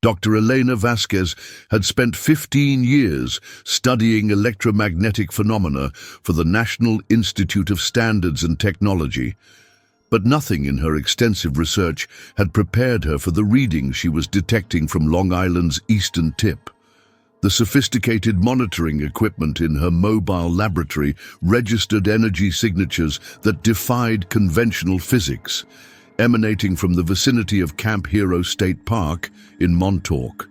Dr. Elena Vasquez had spent 15 years studying electromagnetic phenomena for the National Institute of Standards and Technology, but nothing in her extensive research had prepared her for the readings she was detecting from Long Island's eastern tip. The sophisticated monitoring equipment in her mobile laboratory registered energy signatures that defied conventional physics, emanating from the vicinity of Camp Hero State Park in Montauk.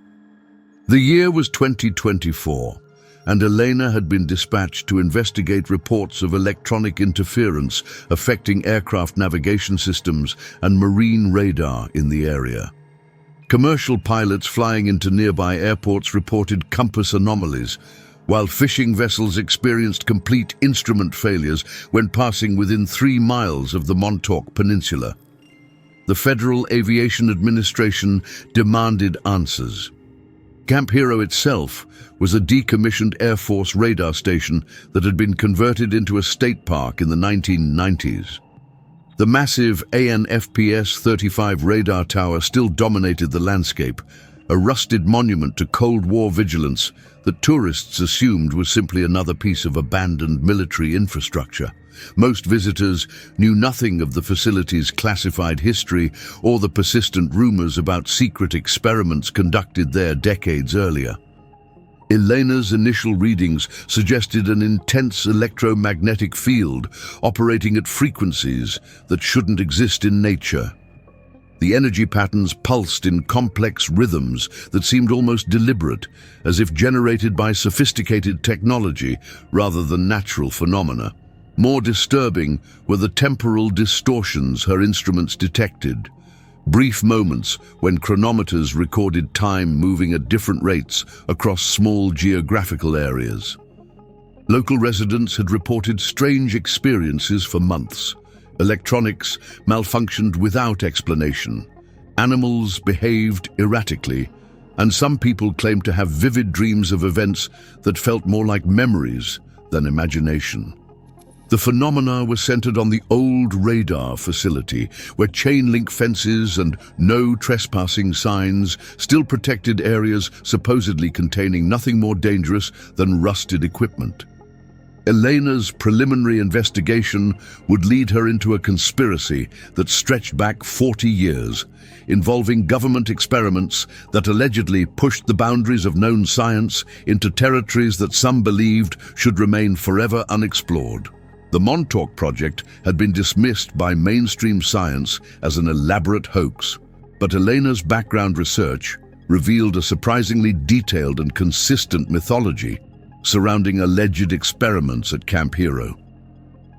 The year was 2024, and Elena had been dispatched to investigate reports of electronic interference affecting aircraft navigation systems and marine radar in the area. Commercial pilots flying into nearby airports reported compass anomalies, while fishing vessels experienced complete instrument failures when passing within 3 miles of the Montauk Peninsula. The Federal Aviation Administration demanded answers. Camp Hero itself was a decommissioned Air Force radar station that had been converted into a state park in the 1990s. The massive ANFPS-35 radar tower still dominated the landscape, a rusted monument to Cold War vigilance that tourists assumed was simply another piece of abandoned military infrastructure. Most visitors knew nothing of the facility's classified history or the persistent rumors about secret experiments conducted there decades earlier. Elena's initial readings suggested an intense electromagnetic field operating at frequencies that shouldn't exist in nature. The energy patterns pulsed in complex rhythms that seemed almost deliberate, as if generated by sophisticated technology rather than natural phenomena. More disturbing were the temporal distortions her instruments detected, brief moments when chronometers recorded time moving at different rates across small geographical areas. Local residents had reported strange experiences for months. Electronics malfunctioned without explanation. Animals behaved erratically, and some people claimed to have vivid dreams of events that felt more like memories than imagination. The phenomena were centered on the old radar facility, where chain-link fences and no trespassing signs still protected areas supposedly containing nothing more dangerous than rusted equipment. Elena's preliminary investigation would lead her into a conspiracy that stretched back 40 years, involving government experiments that allegedly pushed the boundaries of known science into territories that some believed should remain forever unexplored. The Montauk Project had been dismissed by mainstream science as an elaborate hoax, but Elena's background research revealed a surprisingly detailed and consistent mythology surrounding alleged experiments at Camp Hero.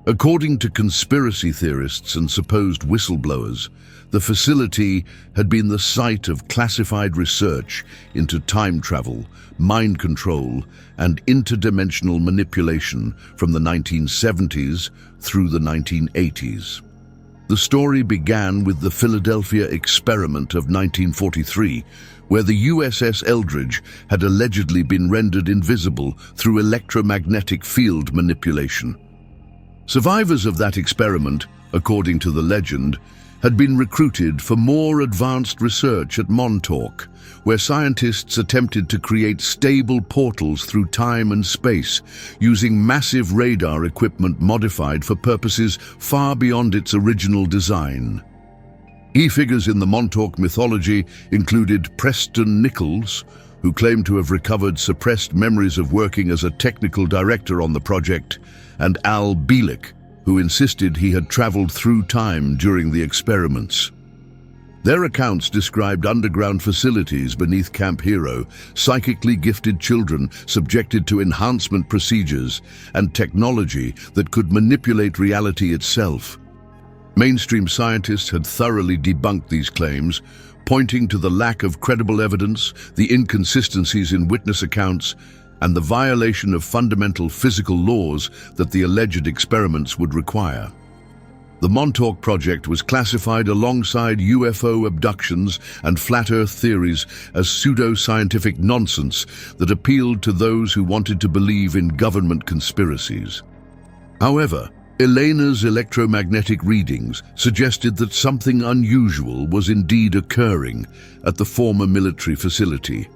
According to conspiracy theorists and supposed whistleblowers, the facility had been the site of classified research into time travel, mind control, and interdimensional manipulation from the 1970s through the 1980s. The story began with the Philadelphia experiment of 1943, where the USS Eldridge had allegedly been rendered invisible through electromagnetic field manipulation. Survivors of that experiment, according to the legend, had been recruited for more advanced research at Montauk, where scientists attempted to create stable portals through time and space using massive radar equipment modified for purposes far beyond its original design. Key figures in the Montauk mythology included Preston Nichols, who claimed to have recovered suppressed memories of working as a technical director on the project, and Al Bielek, who insisted he had traveled through time during the experiments. Their accounts described underground facilities beneath Camp Hero, psychically gifted children subjected to enhancement procedures, and technology that could manipulate reality itself. Mainstream scientists had thoroughly debunked these claims, pointing to the lack of credible evidence, the inconsistencies in witness accounts, and the violation of fundamental physical laws that the alleged experiments would require. The Montauk Project was classified alongside UFO abductions and flat Earth theories as pseudo-scientific nonsense that appealed to those who wanted to believe in government conspiracies. However, Elena's electromagnetic readings suggested that something unusual was indeed occurring at the former military facility.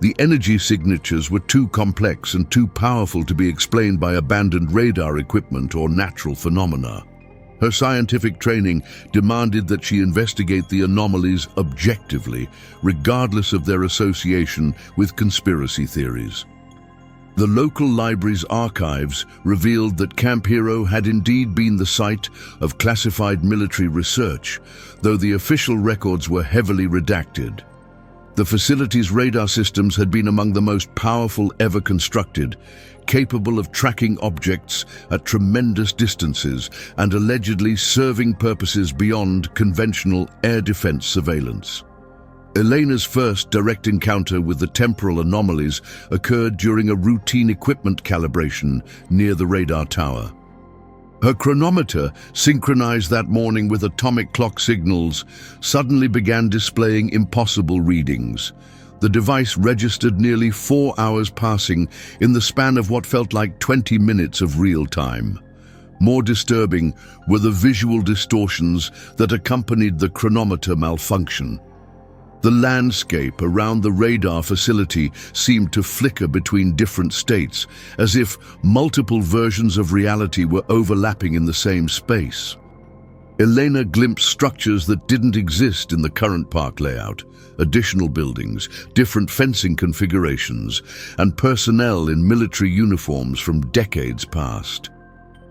The energy signatures were too complex and too powerful to be explained by abandoned radar equipment or natural phenomena. Her scientific training demanded that she investigate the anomalies objectively, regardless of their association with conspiracy theories. The local library's archives revealed that Camp Hero had indeed been the site of classified military research, though the official records were heavily redacted. The facility's radar systems had been among the most powerful ever constructed, capable of tracking objects at tremendous distances and allegedly serving purposes beyond conventional air defense surveillance. Elena's first direct encounter with the temporal anomalies occurred during a routine equipment calibration near the radar tower. Her chronometer, synchronized that morning with atomic clock signals, suddenly began displaying impossible readings. The device registered nearly 4 hours passing in the span of what felt like 20 minutes of real time. More disturbing were the visual distortions that accompanied the chronometer malfunction. The landscape around the radar facility seemed to flicker between different states, as if multiple versions of reality were overlapping in the same space. Elena glimpsed structures that didn't exist in the current park layout, additional buildings, different fencing configurations, and personnel in military uniforms from decades past.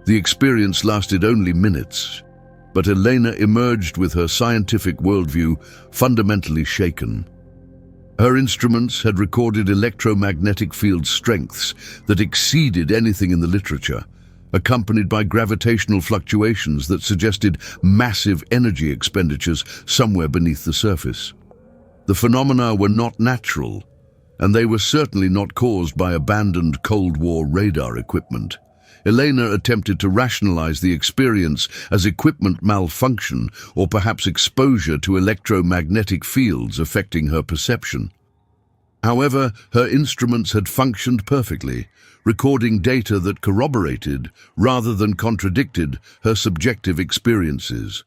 The experience lasted only minutes, but Elena emerged with her scientific worldview fundamentally shaken. Her instruments had recorded electromagnetic field strengths that exceeded anything in the literature, accompanied by gravitational fluctuations that suggested massive energy expenditures somewhere beneath the surface. The phenomena were not natural, and they were certainly not caused by abandoned Cold War radar equipment. Elena attempted to rationalize the experience as equipment malfunction or perhaps exposure to electromagnetic fields affecting her perception. However, her instruments had functioned perfectly, recording data that corroborated, rather than contradicted, her subjective experiences.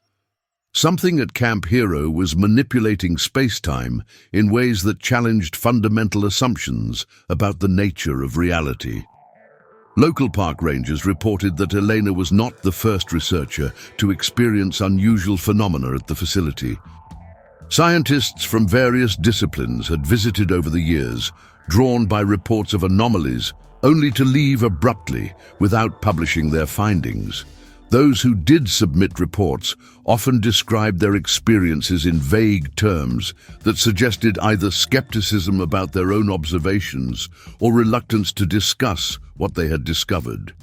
Something at Camp Hero was manipulating space-time in ways that challenged fundamental assumptions about the nature of reality. Local park rangers reported that Elena was not the first researcher to experience unusual phenomena at the facility. Scientists from various disciplines had visited over the years, drawn by reports of anomalies, only to leave abruptly without publishing their findings. Those who did submit reports often described their experiences in vague terms that suggested either skepticism about their own observations or reluctance to discuss what they had discovered.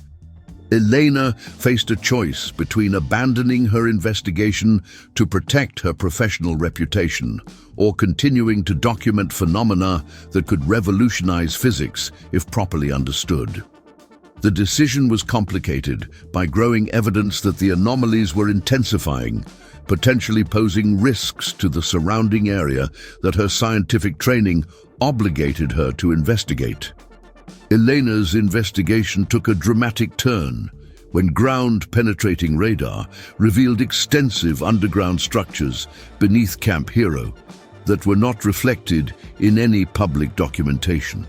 Elena faced a choice between abandoning her investigation to protect her professional reputation or continuing to document phenomena that could revolutionize physics if properly understood. The decision was complicated by growing evidence that the anomalies were intensifying, potentially posing risks to the surrounding area that her scientific training obligated her to investigate. Elena's investigation took a dramatic turn when ground-penetrating radar revealed extensive underground structures beneath Camp Hero that were not reflected in any public documentation.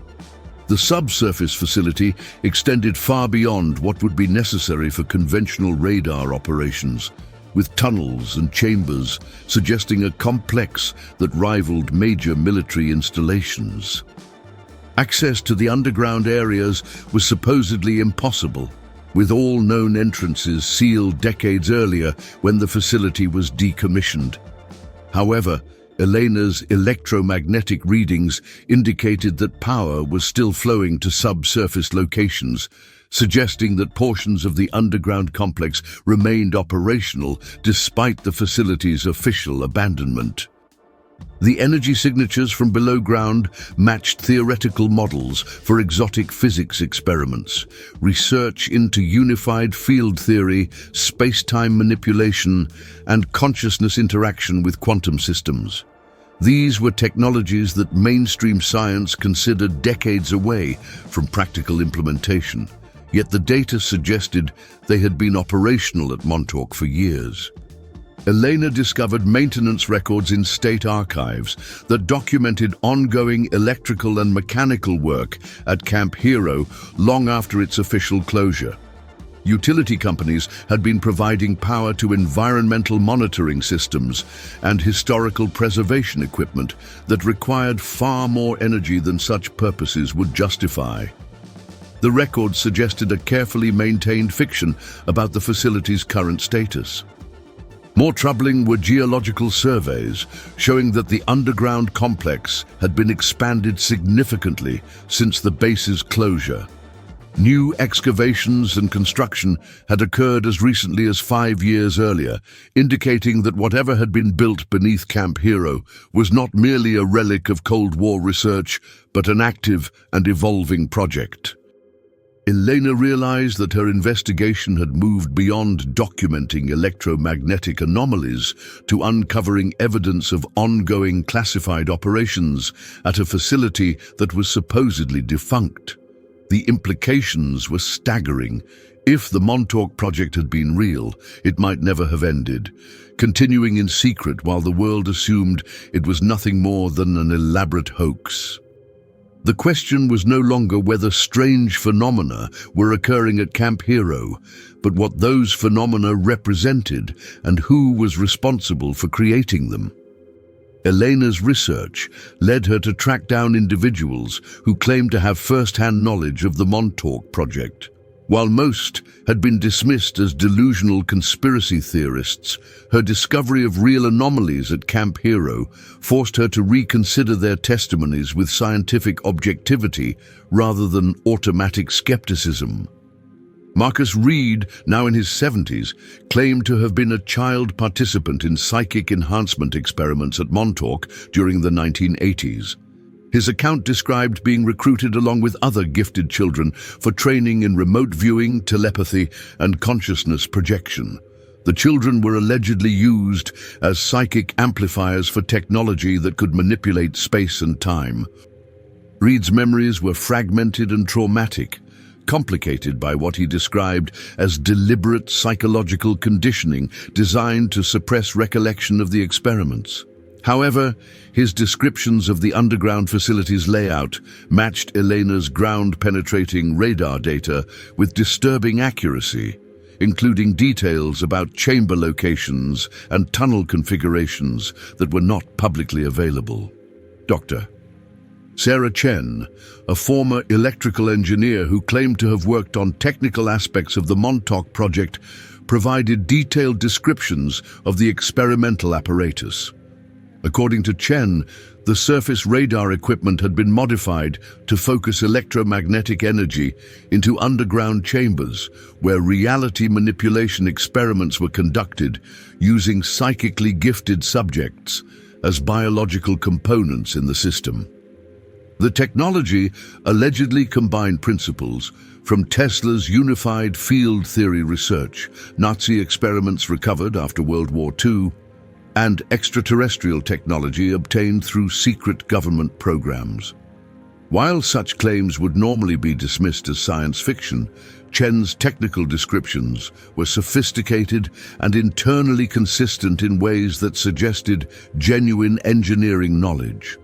The subsurface facility extended far beyond what would be necessary for conventional radar operations, with tunnels and chambers suggesting a complex that rivaled major military installations. Access to the underground areas was supposedly impossible, with all known entrances sealed decades earlier when the facility was decommissioned. However, Elena's electromagnetic readings indicated that power was still flowing to subsurface locations, suggesting that portions of the underground complex remained operational despite the facility's official abandonment. The energy signatures from below ground matched theoretical models for exotic physics experiments, research into unified field theory, space-time manipulation, and consciousness interaction with quantum systems. These were technologies that mainstream science considered decades away from practical implementation, Yet the data suggested they had been operational at Montauk for years. Elena discovered maintenance records in state archives that documented ongoing electrical and mechanical work at Camp Hero long after its official closure. Utility companies had been providing power to environmental monitoring systems and historical preservation equipment that required far more energy than such purposes would justify. The records suggested a carefully maintained fiction about the facility's current status. More troubling were geological surveys showing that the underground complex had been expanded significantly since the base's closure. New excavations and construction had occurred as recently as 5 years earlier, indicating that whatever had been built beneath Camp Hero was not merely a relic of Cold War research, but an active and evolving project. Elena realized that her investigation had moved beyond documenting electromagnetic anomalies to uncovering evidence of ongoing classified operations at a facility that was supposedly defunct. The implications were staggering. If the Montauk Project had been real, it might never have ended, continuing in secret while the world assumed it was nothing more than an elaborate hoax. The question was no longer whether strange phenomena were occurring at Camp Hero, but what those phenomena represented and who was responsible for creating them. Elena's research led her to track down individuals who claimed to have first-hand knowledge of the Montauk Project. While most had been dismissed as delusional conspiracy theorists, her discovery of real anomalies at Camp Hero forced her to reconsider their testimonies with scientific objectivity rather than automatic skepticism. Marcus Reed, now in his 70s, claimed to have been a child participant in psychic enhancement experiments at Montauk during the 1980s. His account described being recruited along with other gifted children for training in remote viewing, telepathy, and consciousness projection. The children were allegedly used as psychic amplifiers for technology that could manipulate space and time. Reed's memories were fragmented and traumatic, complicated by what he described as deliberate psychological conditioning designed to suppress recollection of the experiments. However, his descriptions of the underground facility's layout matched Elena's ground-penetrating radar data with disturbing accuracy, including details about chamber locations and tunnel configurations that were not publicly available. Dr. Sarah Chen, a former electrical engineer who claimed to have worked on technical aspects of the Montauk Project, provided detailed descriptions of the experimental apparatus. According to Chen, the surface radar equipment had been modified to focus electromagnetic energy into underground chambers where reality manipulation experiments were conducted using psychically gifted subjects as biological components in the system. The technology allegedly combined principles from Tesla's unified field theory research, Nazi experiments recovered after World War II, and extraterrestrial technology obtained through secret government programs. While such claims would normally be dismissed as science fiction, Chen's technical descriptions were sophisticated and internally consistent in ways that suggested genuine engineering knowledge.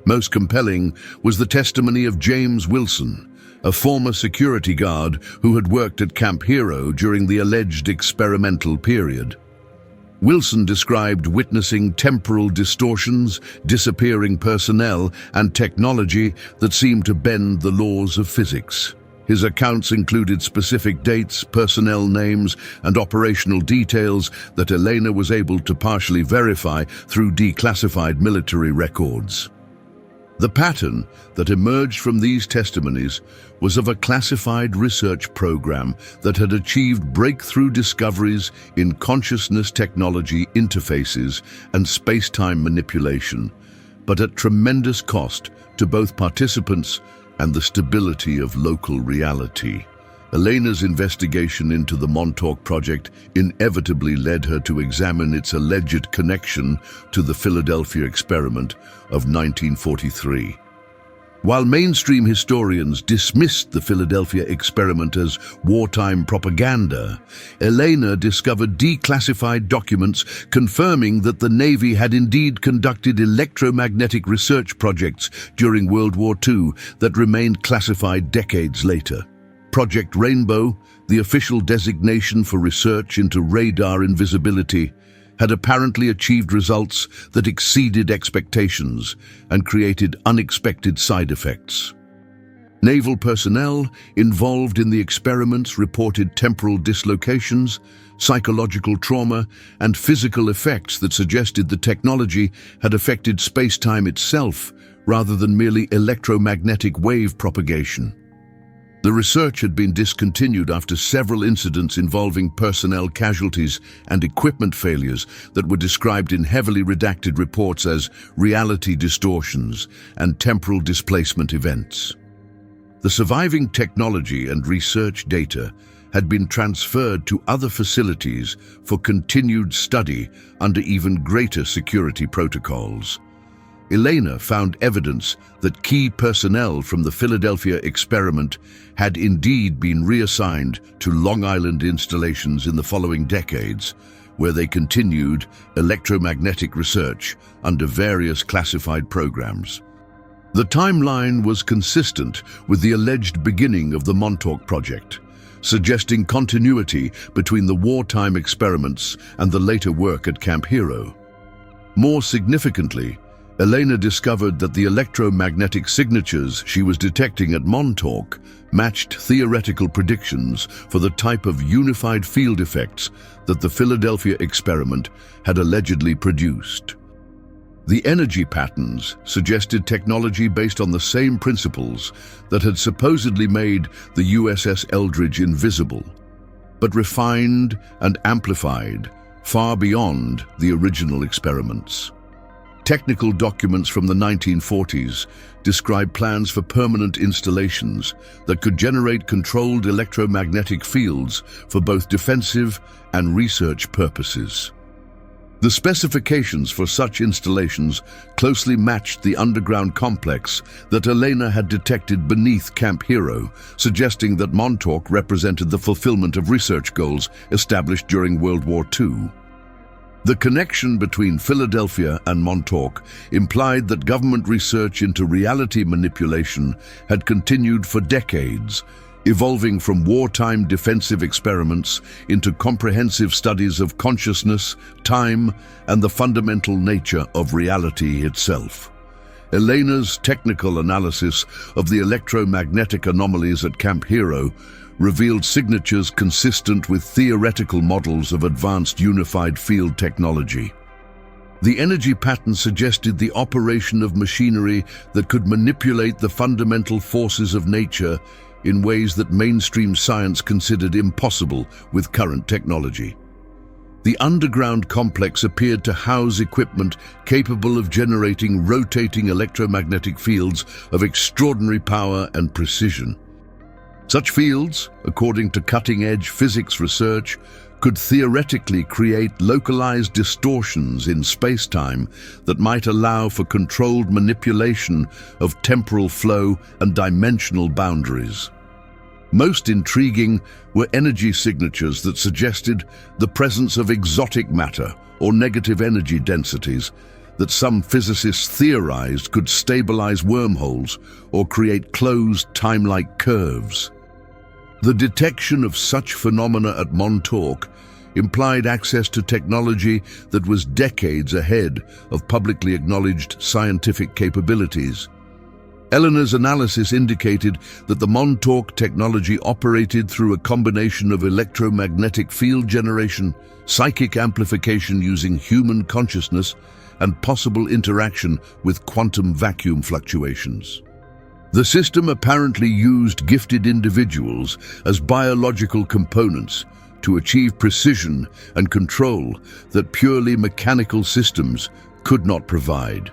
Most compelling was the testimony of James Wilson, a former security guard who had worked at Camp Hero during the alleged experimental period. Wilson described witnessing temporal distortions, disappearing personnel, and technology that seemed to bend the laws of physics. His accounts included specific dates, personnel names, and operational details that Elena was able to partially verify through declassified military records. The pattern that emerged from these testimonies was of a classified research program that had achieved breakthrough discoveries in consciousness technology interfaces and space-time manipulation, but at tremendous cost to both participants and the stability of local reality. Elena's investigation into the Montauk Project inevitably led her to examine its alleged connection to the Philadelphia experiment of 1943. While mainstream historians dismissed the Philadelphia experiment as wartime propaganda, Elena discovered declassified documents confirming that the Navy had indeed conducted electromagnetic research projects during World War II that remained classified decades later. Project Rainbow, the official designation for research into radar invisibility, had apparently achieved results that exceeded expectations and created unexpected side effects. Naval personnel involved in the experiments reported temporal dislocations, psychological trauma, and physical effects that suggested the technology had affected space-time itself rather than merely electromagnetic wave propagation. The research had been discontinued after several incidents involving personnel casualties and equipment failures that were described in heavily redacted reports as reality distortions and temporal displacement events. The surviving technology and research data had been transferred to other facilities for continued study under even greater security protocols. Elena found evidence that key personnel from the Philadelphia experiment had indeed been reassigned to Long Island installations in the following decades, where they continued electromagnetic research under various classified programs. The timeline was consistent with the alleged beginning of the Montauk Project, suggesting continuity between the wartime experiments and the later work at Camp Hero. More significantly, Elena discovered that the electromagnetic signatures she was detecting at Montauk matched theoretical predictions for the type of unified field effects that the Philadelphia experiment had allegedly produced. The energy patterns suggested technology based on the same principles that had supposedly made the USS Eldridge invisible, but refined and amplified far beyond the original experiments. Technical documents from the 1940s describe plans for permanent installations that could generate controlled electromagnetic fields for both defensive and research purposes. The specifications for such installations closely matched the underground complex that Elena had detected beneath Camp Hero, suggesting that Montauk represented the fulfillment of research goals established during World War II. The connection between Philadelphia and Montauk implied that government research into reality manipulation had continued for decades, evolving from wartime defensive experiments into comprehensive studies of consciousness, time, and the fundamental nature of reality itself. Elena's technical analysis of the electromagnetic anomalies at Camp Hero revealed signatures consistent with theoretical models of advanced unified field technology. The energy pattern suggested the operation of machinery that could manipulate the fundamental forces of nature in ways that mainstream science considered impossible with current technology. The underground complex appeared to house equipment capable of generating rotating electromagnetic fields of extraordinary power and precision. Such fields, according to cutting-edge physics research, could theoretically create localized distortions in space-time that might allow for controlled manipulation of temporal flow and dimensional boundaries. Most intriguing were energy signatures that suggested the presence of exotic matter or negative energy densities that some physicists theorized could stabilize wormholes or create closed time-like curves. The detection of such phenomena at Montauk implied access to technology that was decades ahead of publicly acknowledged scientific capabilities. Elena's analysis indicated that the Montauk technology operated through a combination of electromagnetic field generation, psychic amplification using human consciousness, and possible interaction with quantum vacuum fluctuations. The system apparently used gifted individuals as biological components to achieve precision and control that purely mechanical systems could not provide.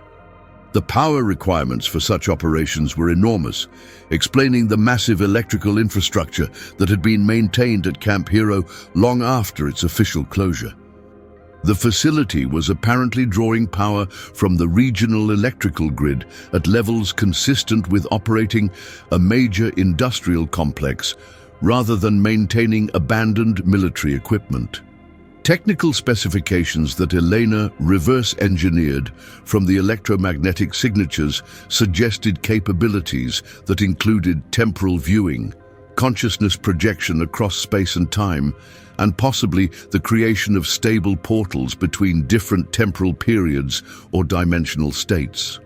The power requirements for such operations were enormous, explaining the massive electrical infrastructure that had been maintained at Camp Hero long after its official closure. The facility was apparently drawing power from the regional electrical grid at levels consistent with operating a major industrial complex rather than maintaining abandoned military equipment. Technical specifications that Elena reverse-engineered from the electromagnetic signatures suggested capabilities that included temporal viewing, consciousness projection across space and time, and possibly the creation of stable portals between different temporal periods or dimensional states.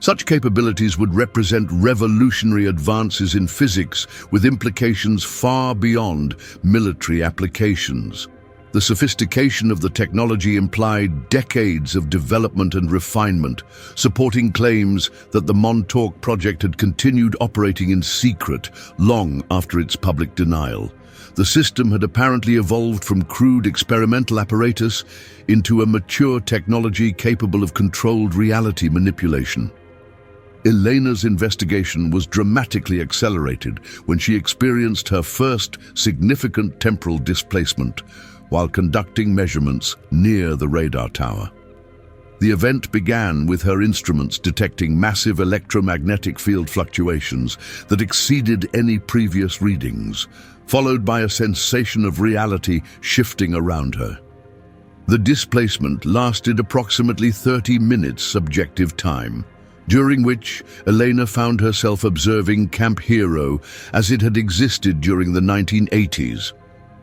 Such capabilities would represent revolutionary advances in physics with implications far beyond military applications. The sophistication of the technology implied decades of development and refinement, supporting claims that the Montauk Project had continued operating in secret long after its public denial. The system had apparently evolved from crude experimental apparatus into a mature technology capable of controlled reality manipulation. Elena's investigation was dramatically accelerated when she experienced her first significant temporal displacement while conducting measurements near the radar tower. The event began with her instruments detecting massive electromagnetic field fluctuations that exceeded any previous readings, followed by a sensation of reality shifting around her. The displacement lasted approximately 30 minutes subjective time, during which Elena found herself observing Camp Hero as it had existed during the 1980s.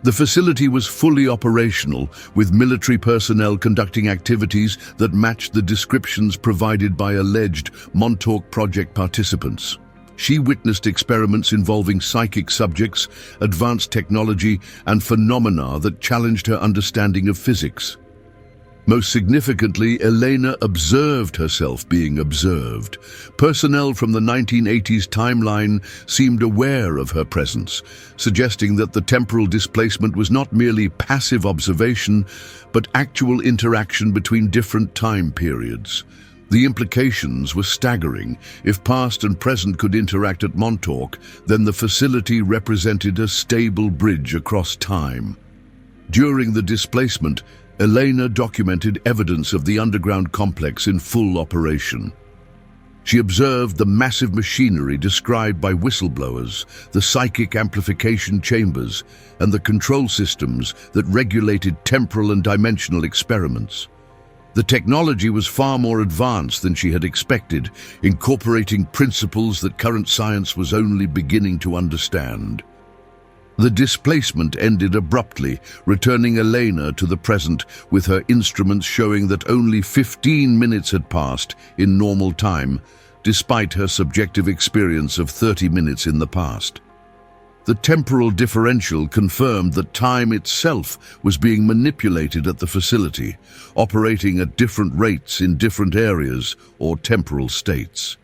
The facility was fully operational, with military personnel conducting activities that matched the descriptions provided by alleged Montauk Project participants. She witnessed experiments involving psychic subjects, advanced technology, and phenomena that challenged her understanding of physics. Most significantly, Elena observed herself being observed. Personnel from the 1980s timeline seemed aware of her presence, suggesting that the temporal displacement was not merely passive observation, but actual interaction between different time periods. The implications were staggering. If past and present could interact at Montauk, then the facility represented a stable bridge across time. During the displacement, Elena documented evidence of the underground complex in full operation. She observed the massive machinery described by whistleblowers, the psychic amplification chambers, and the control systems that regulated temporal and dimensional experiments. The technology was far more advanced than she had expected, incorporating principles that current science was only beginning to understand. The displacement ended abruptly, returning Elena to the present with her instruments showing that only 15 minutes had passed in normal time, despite her subjective experience of 30 minutes in the past. The temporal differential confirmed that time itself was being manipulated at the facility, operating at different rates in different areas or temporal states.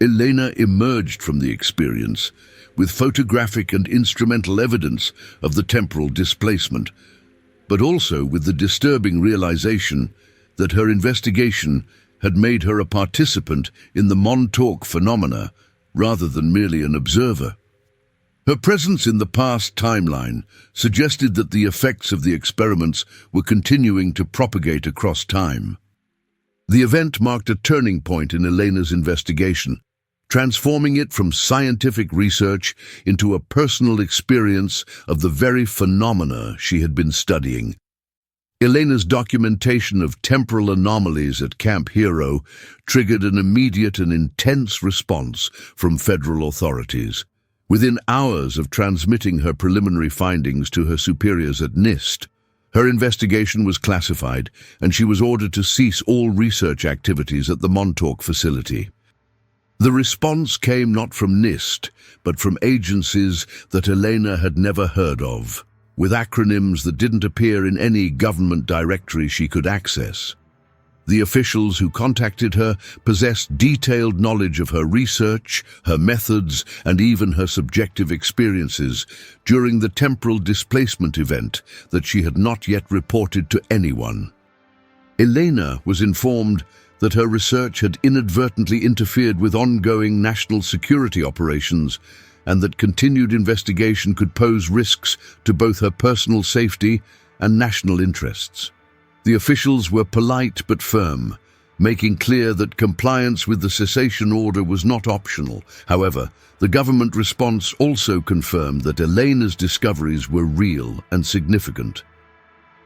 Elena emerged from the experience with photographic and instrumental evidence of the temporal displacement, but also with the disturbing realization that her investigation had made her a participant in the Montauk phenomena rather than merely an observer. Her presence in the past timeline suggested that the effects of the experiments were continuing to propagate across time. The event marked a turning point in Elena's investigation, transforming it from scientific research into a personal experience of the very phenomena she had been studying. Elena's documentation of temporal anomalies at Camp Hero triggered an immediate and intense response from federal authorities. Within hours of transmitting her preliminary findings to her superiors at NIST, her investigation was classified and she was ordered to cease all research activities at the Montauk facility. The response came not from NIST, but from agencies that Elena had never heard of, with acronyms that didn't appear in any government directory she could access. The officials who contacted her possessed detailed knowledge of her research, her methods, and even her subjective experiences during the temporal displacement event that she had not yet reported to anyone. Elena was informed that her research had inadvertently interfered with ongoing national security operations and that continued investigation could pose risks to both her personal safety and national interests. The officials were polite but firm, making clear that compliance with the cessation order was not optional. However, the government response also confirmed that Elena's discoveries were real and significant.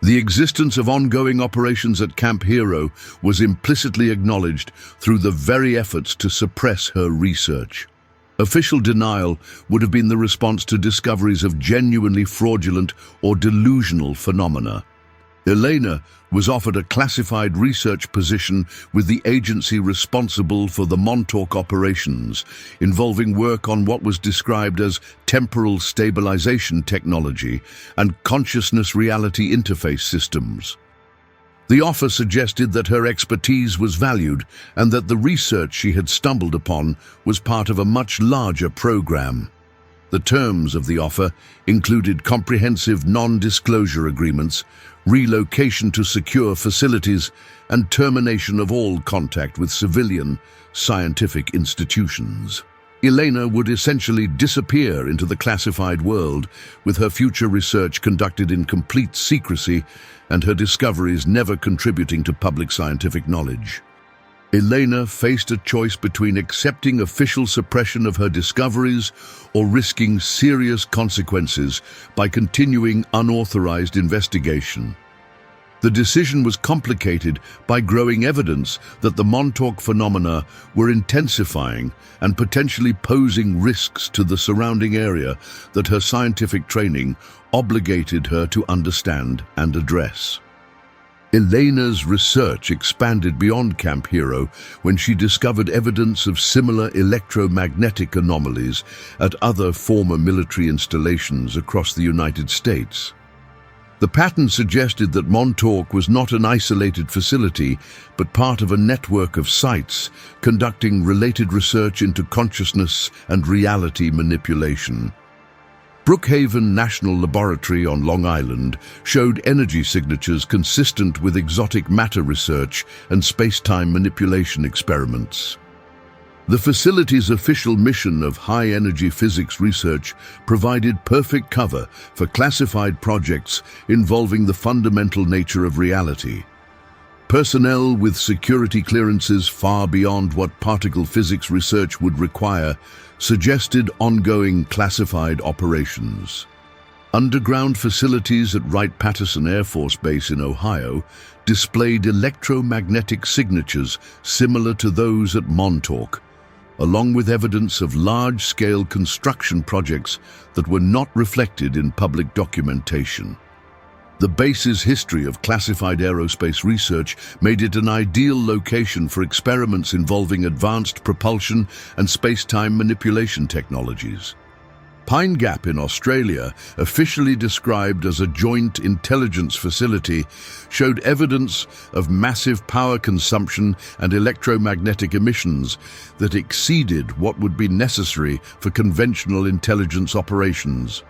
The existence of ongoing operations at Camp Hero was implicitly acknowledged through the very efforts to suppress her research. Official denial would have been the response to discoveries of genuinely fraudulent or delusional phenomena. Elena was offered a classified research position with the agency responsible for the Montauk operations, involving work on what was described as temporal stabilization technology and consciousness reality interface systems. The offer suggested that her expertise was valued and that the research she had stumbled upon was part of a much larger program. The terms of the offer included comprehensive non-disclosure agreements, relocation to secure facilities, and termination of all contact with civilian scientific institutions. Elena would essentially disappear into the classified world, with her future research conducted in complete secrecy and her discoveries never contributing to public scientific knowledge. Elena faced a choice between accepting official suppression of her discoveries or risking serious consequences by continuing unauthorized investigation. The decision was complicated by growing evidence that the Montauk phenomena were intensifying and potentially posing risks to the surrounding area that her scientific training obligated her to understand and address. Elena's research expanded beyond Camp Hero when she discovered evidence of similar electromagnetic anomalies at other former military installations across the United States. The pattern suggested that Montauk was not an isolated facility, but part of a network of sites conducting related research into consciousness and reality manipulation. Brookhaven National Laboratory on Long Island showed energy signatures consistent with exotic matter research and space-time manipulation experiments. The facility's official mission of high-energy physics research provided perfect cover for classified projects involving the fundamental nature of reality. Personnel with security clearances far beyond what particle physics research would require suggested ongoing classified operations. Underground facilities at Wright-Patterson Air Force Base in Ohio displayed electromagnetic signatures similar to those at Montauk, along with evidence of large-scale construction projects that were not reflected in public documentation. The base's history of classified aerospace research made it an ideal location for experiments involving advanced propulsion and space-time manipulation technologies. Pine Gap in Australia, officially described as a joint intelligence facility, showed evidence of massive power consumption and electromagnetic emissions that exceeded what would be necessary for conventional intelligence operations.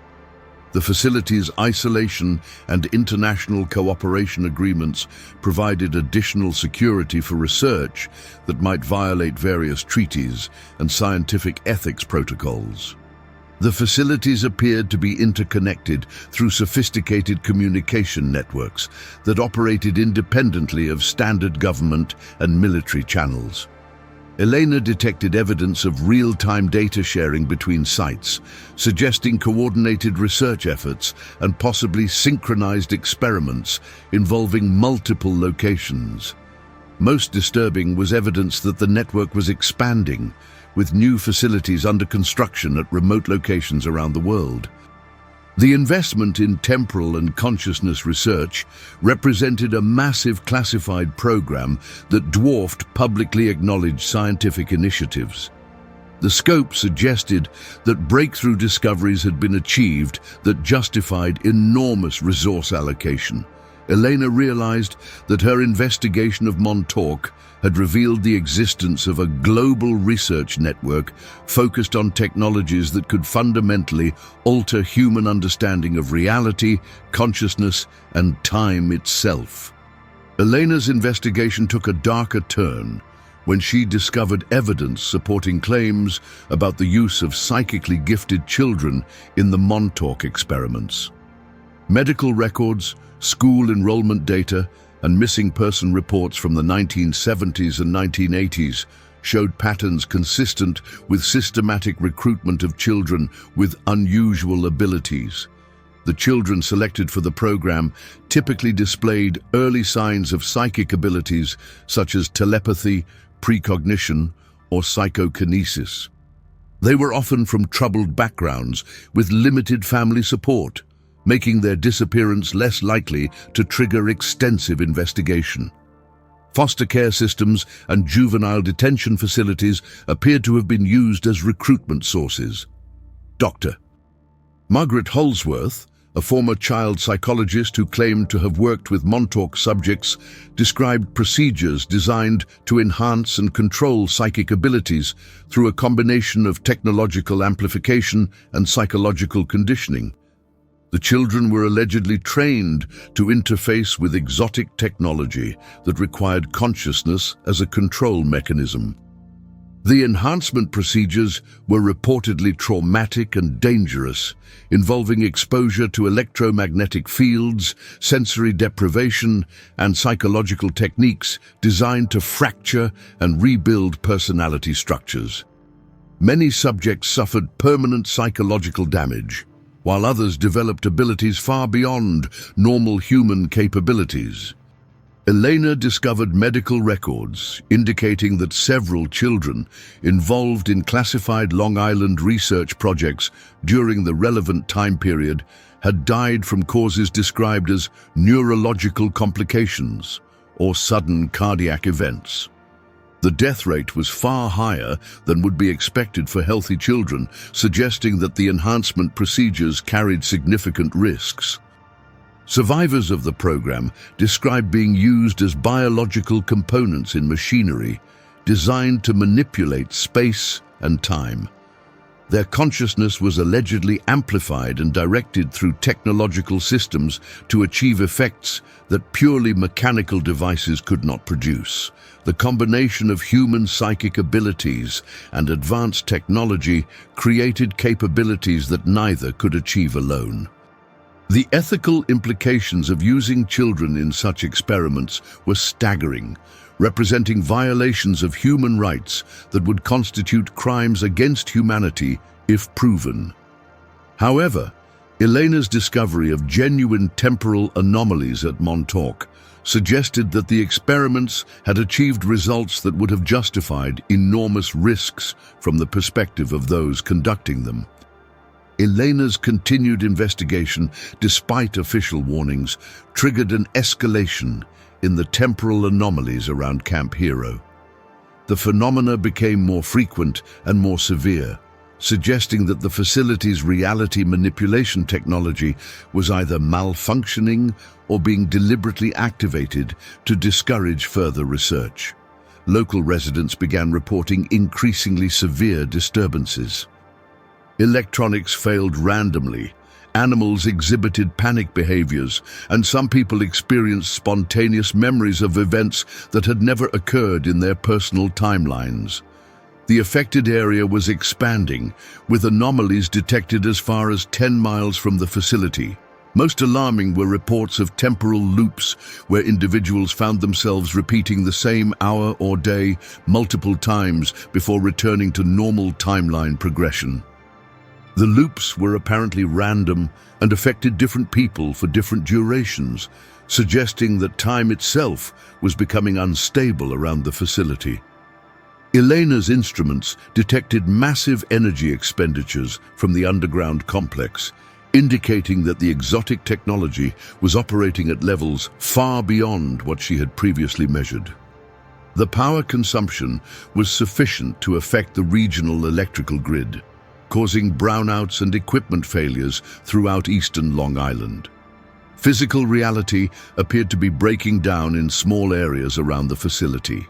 The facility's isolation and international cooperation agreements provided additional security for research that might violate various treaties and scientific ethics protocols. The facilities appeared to be interconnected through sophisticated communication networks that operated independently of standard government and military channels. Elena detected evidence of real-time data sharing between sites, suggesting coordinated research efforts and possibly synchronized experiments involving multiple locations. Most disturbing was evidence that the network was expanding, with new facilities under construction at remote locations around the world. The investment in temporal and consciousness research represented a massive classified program that dwarfed publicly acknowledged scientific initiatives. The scope suggested that breakthrough discoveries had been achieved that justified enormous resource allocation. Elena realized that her investigation of Montauk had revealed the existence of a global research network focused on technologies that could fundamentally alter human understanding of reality, consciousness, and time itself. Elena's investigation took a darker turn when she discovered evidence supporting claims about the use of psychically gifted children in the Montauk experiments. Medical records, school enrollment data, and missing person reports from the 1970s and 1980s showed patterns consistent with systematic recruitment of children with unusual abilities. The children selected for the program typically displayed early signs of psychic abilities such as telepathy, precognition, or psychokinesis. They were often from troubled backgrounds with limited family support, making their disappearance less likely to trigger extensive investigation. Foster care systems and juvenile detention facilities appeared to have been used as recruitment sources. Dr. Margaret Holsworth, a former child psychologist who claimed to have worked with Montauk subjects, described procedures designed to enhance and control psychic abilities through a combination of technological amplification and psychological conditioning. The children were allegedly trained to interface with exotic technology that required consciousness as a control mechanism. The enhancement procedures were reportedly traumatic and dangerous, involving exposure to electromagnetic fields, sensory deprivation, and psychological techniques designed to fracture and rebuild personality structures. Many subjects suffered permanent psychological damage, while others developed abilities far beyond normal human capabilities. Elena discovered medical records indicating that several children involved in classified Long Island research projects during the relevant time period had died from causes described as neurological complications or sudden cardiac events. The death rate was far higher than would be expected for healthy children, suggesting that the enhancement procedures carried significant risks. Survivors of the program described being used as biological components in machinery designed to manipulate space and time. Their consciousness was allegedly amplified and directed through technological systems to achieve effects that purely mechanical devices could not produce. The combination of human psychic abilities and advanced technology created capabilities that neither could achieve alone. The ethical implications of using children in such experiments were staggering, representing violations of human rights that would constitute crimes against humanity if proven. However, Elena's discovery of genuine temporal anomalies at Montauk suggested that the experiments had achieved results that would have justified enormous risks from the perspective of those conducting them. Elena's continued investigation, despite official warnings, triggered an escalation in the temporal anomalies around Camp Hero. The phenomena became more frequent and more severe, suggesting that the facility's reality manipulation technology was either malfunctioning or being deliberately activated to discourage further research. Local residents began reporting increasingly severe disturbances. Electronics failed randomly, animals exhibited panic behaviors, and some people experienced spontaneous memories of events that had never occurred in their personal timelines. The affected area was expanding, with anomalies detected as far as 10 miles from the facility. Most alarming were reports of temporal loops, where individuals found themselves repeating the same hour or day multiple times before returning to normal timeline progression. The loops were apparently random and affected different people for different durations, suggesting that time itself was becoming unstable around the facility. Elena's instruments detected massive energy expenditures from the underground complex, indicating that the exotic technology was operating at levels far beyond what she had previously measured. The power consumption was sufficient to affect the regional electrical grid, causing brownouts and equipment failures throughout eastern Long Island. Physical reality appeared to be breaking down in small areas around the facility.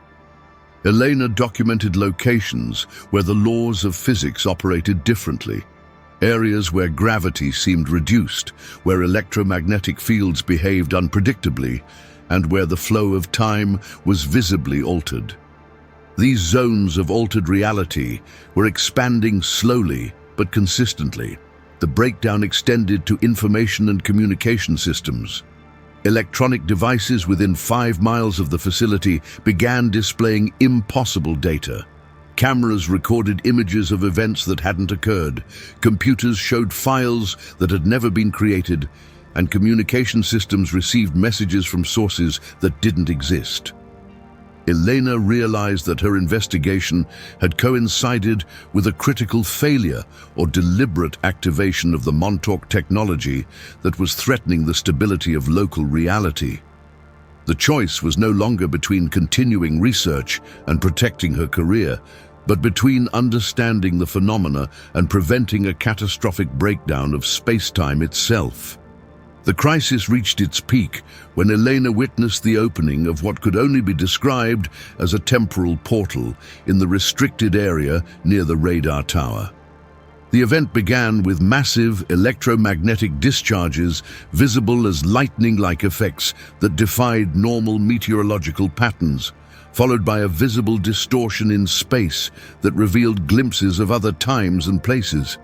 Elena documented locations where the laws of physics operated differently, areas where gravity seemed reduced, where electromagnetic fields behaved unpredictably, and where the flow of time was visibly altered. These zones of altered reality were expanding slowly but consistently. The breakdown extended to information and communication systems. Electronic devices within 5 miles of the facility began displaying impossible data. Cameras recorded images of events that hadn't occurred, computers showed files that had never been created, and communication systems received messages from sources that didn't exist. Elena realized that her investigation had coincided with a critical failure or deliberate activation of the Montauk technology that was threatening the stability of local reality. The choice was no longer between continuing research and protecting her career, but between understanding the phenomena and preventing a catastrophic breakdown of space-time itself. The crisis reached its peak when Elena witnessed the opening of what could only be described as a temporal portal in the restricted area near the radar tower. The event began with massive electromagnetic discharges visible as lightning-like effects that defied normal meteorological patterns, followed by a visible distortion in space that revealed glimpses of other times and places.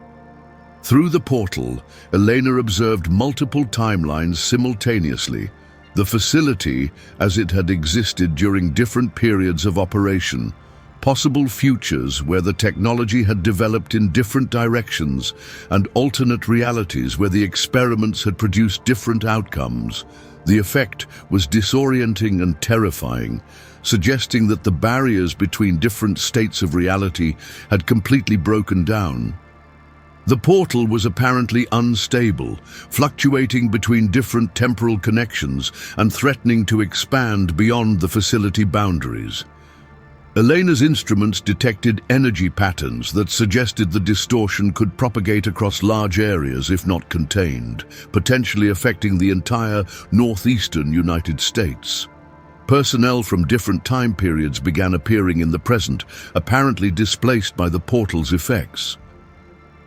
Through the portal, Elena observed multiple timelines simultaneously, the facility as it had existed during different periods of operation, possible futures where the technology had developed in different directions, and alternate realities where the experiments had produced different outcomes. The effect was disorienting and terrifying, suggesting that the barriers between different states of reality had completely broken down. The portal was apparently unstable, fluctuating between different temporal connections and threatening to expand beyond the facility boundaries. Elena's instruments detected energy patterns that suggested the distortion could propagate across large areas if not contained, potentially affecting the entire northeastern United States. Personnel from different time periods began appearing in the present, apparently displaced by the portal's effects.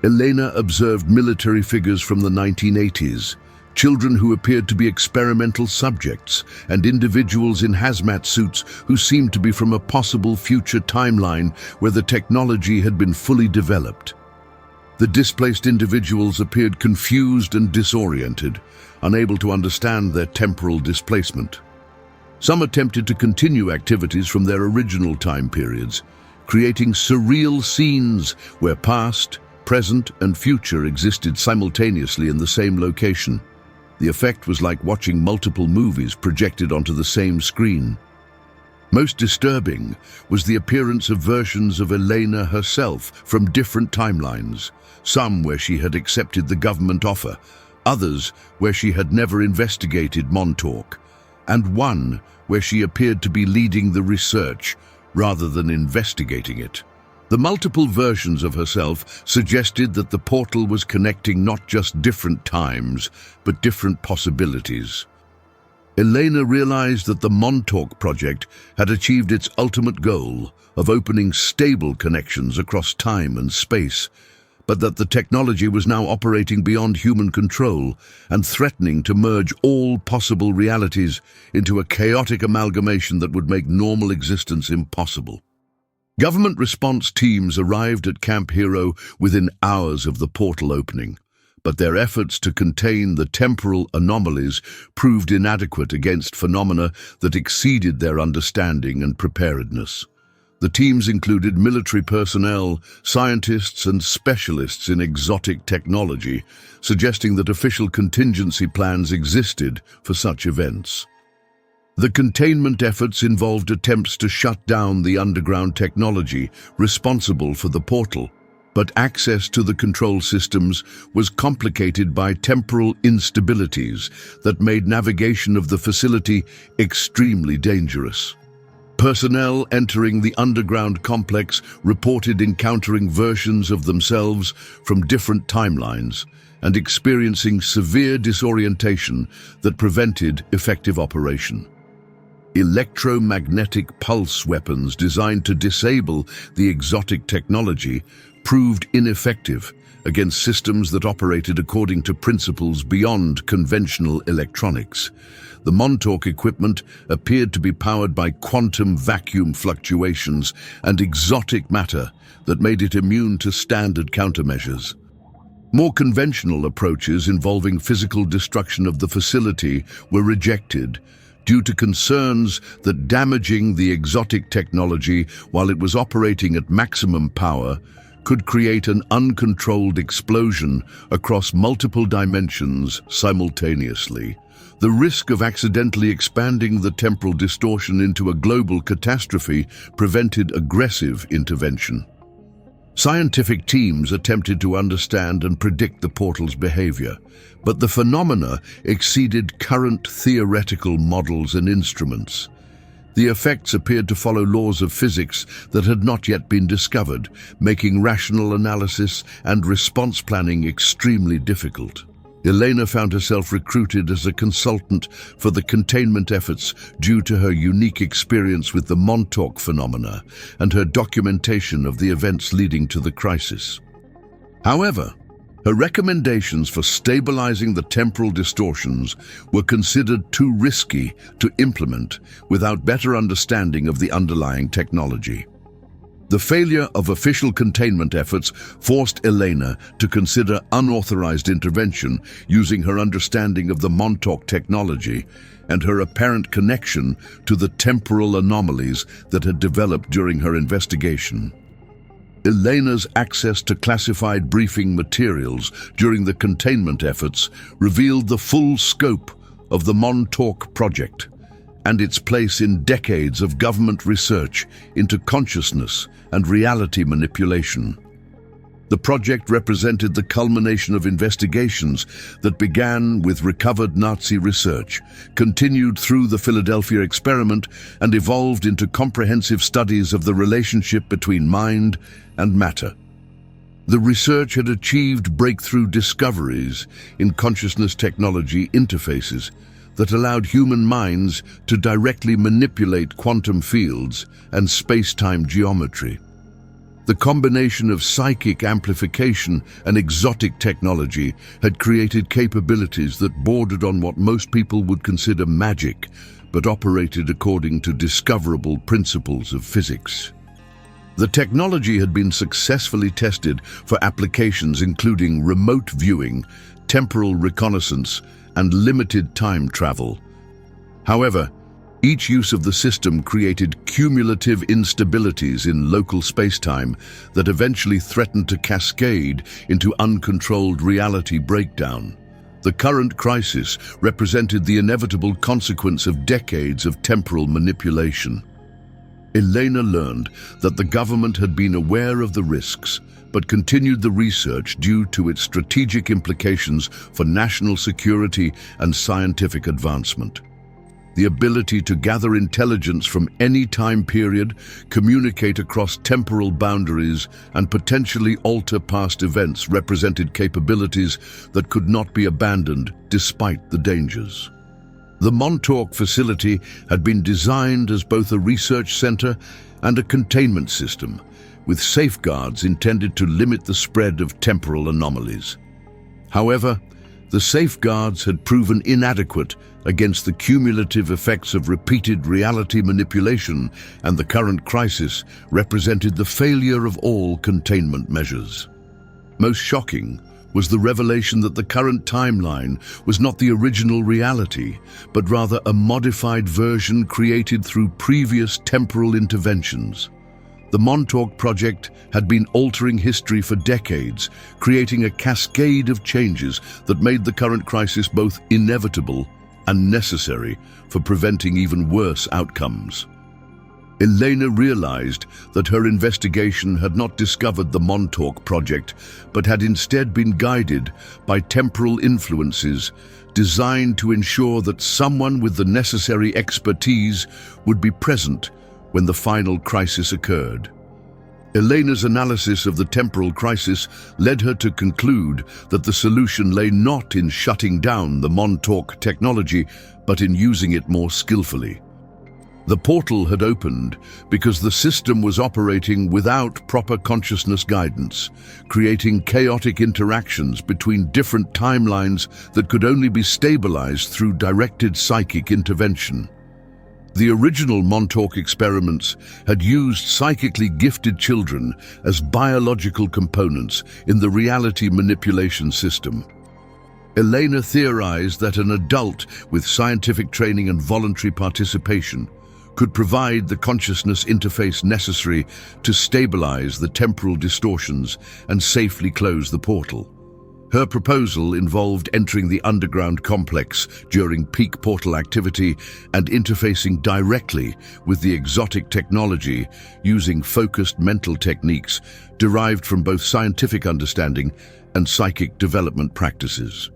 Elena observed military figures from the 1980s, children who appeared to be experimental subjects, and individuals in hazmat suits who seemed to be from a possible future timeline where the technology had been fully developed. The displaced individuals appeared confused and disoriented, unable to understand their temporal displacement. Some attempted to continue activities from their original time periods, creating surreal scenes where past, present, and future existed simultaneously in the same location. The effect was like watching multiple movies projected onto the same screen. Most disturbing was the appearance of versions of Elena herself from different timelines, some where she had accepted the government offer, others where she had never investigated Montauk, and one where she appeared to be leading the research rather than investigating it. The multiple versions of herself suggested that the portal was connecting not just different times, but different possibilities. Elena realized that the Montauk Project had achieved its ultimate goal of opening stable connections across time and space, but that the technology was now operating beyond human control and threatening to merge all possible realities into a chaotic amalgamation that would make normal existence impossible. Government response teams arrived at Camp Hero within hours of the portal opening, but their efforts to contain the temporal anomalies proved inadequate against phenomena that exceeded their understanding and preparedness. The teams included military personnel, scientists, and specialists in exotic technology, suggesting that official contingency plans existed for such events. The containment efforts involved attempts to shut down the underground technology responsible for the portal, but access to the control systems was complicated by temporal instabilities that made navigation of the facility extremely dangerous. Personnel entering the underground complex reported encountering versions of themselves from different timelines and experiencing severe disorientation that prevented effective operation. Electromagnetic pulse weapons designed to disable the exotic technology proved ineffective against systems that operated according to principles beyond conventional electronics. The Montauk equipment appeared to be powered by quantum vacuum fluctuations and exotic matter that made it immune to standard countermeasures. More conventional approaches involving physical destruction of the facility were rejected due to concerns that damaging the exotic technology while it was operating at maximum power could create an uncontrolled explosion across multiple dimensions simultaneously. The risk of accidentally expanding the temporal distortion into a global catastrophe prevented aggressive intervention. Scientific teams attempted to understand and predict the portal's behavior, but the phenomena exceeded current theoretical models and instruments. The effects appeared to follow laws of physics that had not yet been discovered, making rational analysis and response planning extremely difficult. Elena found herself recruited as a consultant for the containment efforts due to her unique experience with the Montauk phenomena and her documentation of the events leading to the crisis. However, her recommendations for stabilizing the temporal distortions were considered too risky to implement without better understanding of the underlying technology. The failure of official containment efforts forced Elena to consider unauthorized intervention using her understanding of the Montauk technology and her apparent connection to the temporal anomalies that had developed during her investigation. Elena's access to classified briefing materials during the containment efforts revealed the full scope of the Montauk Project and its place in decades of government research into consciousness and reality manipulation. The project represented the culmination of investigations that began with recovered Nazi research, continued through the Philadelphia experiment, and evolved into comprehensive studies of the relationship between mind and matter. The research had achieved breakthrough discoveries in consciousness technology interfaces that allowed human minds to directly manipulate quantum fields and space-time geometry. The combination of psychic amplification and exotic technology had created capabilities that bordered on what most people would consider magic, but operated according to discoverable principles of physics. The technology had been successfully tested for applications including remote viewing, temporal reconnaissance, and limited time travel. However, each use of the system created cumulative instabilities in local space-time that eventually threatened to cascade into uncontrolled reality breakdown. The current crisis represented the inevitable consequence of decades of temporal manipulation. Elena learned that the government had been aware of the risks, but continued the research due to its strategic implications for national security and scientific advancement. The ability to gather intelligence from any time period, communicate across temporal boundaries, and potentially alter past events represented capabilities that could not be abandoned despite the dangers. The Montauk facility had been designed as both a research center and a containment system, with safeguards intended to limit the spread of temporal anomalies. However, the safeguards had proven inadequate against the cumulative effects of repeated reality manipulation, and the current crisis represented the failure of all containment measures. Most shocking was the revelation that the current timeline was not the original reality, but rather a modified version created through previous temporal interventions. The Montauk Project had been altering history for decades, creating a cascade of changes that made the current crisis both inevitable and necessary for preventing even worse outcomes. Elena realized that her investigation had not discovered the Montauk Project, but had instead been guided by temporal influences designed to ensure that someone with the necessary expertise would be present when the final crisis occurred. Elena's analysis of the temporal crisis led her to conclude that the solution lay not in shutting down the Montauk technology, but in using it more skillfully. The portal had opened because the system was operating without proper consciousness guidance, creating chaotic interactions between different timelines that could only be stabilized through directed psychic intervention. The original Montauk experiments had used psychically gifted children as biological components in the reality manipulation system. Elena theorized that an adult with scientific training and voluntary participation could provide the consciousness interface necessary to stabilize the temporal distortions and safely close the portal. Her proposal involved entering the underground complex during peak portal activity and interfacing directly with the exotic technology using focused mental techniques derived from both scientific understanding and psychic development practices.